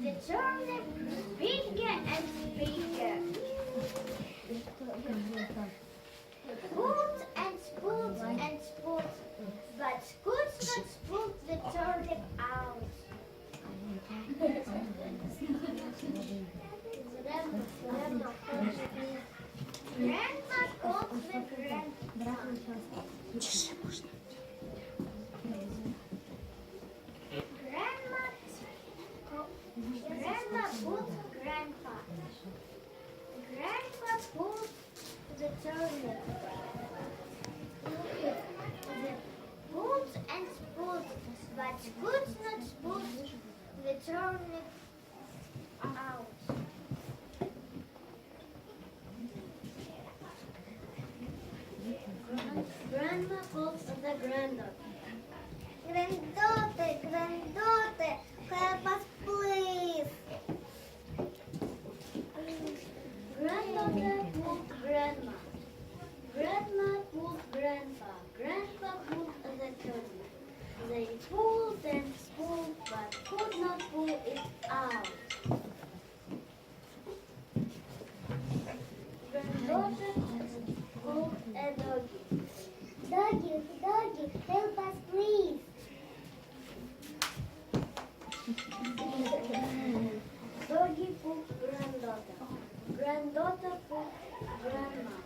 the turnip bigger and bigger. Pulled and pulled and pulled, but could not pull the turnip out. Grandma called the grandpa. Grandma pulled grandpa. Grandpa pulled the turnip. Pulled and pulled, but could not pull the turnip out. Grandma called the granddaughter. Granddaughter, help us please. Granddaughter pulled grandma. Grandma pulled grandpa. Grandpa pulled the turnip. They pulled and pulled, but could not pull it out. Granddaughter called a doggy. Doggy, help us please. Doggy pulled granddaughter. Granddaughter pulled grandma.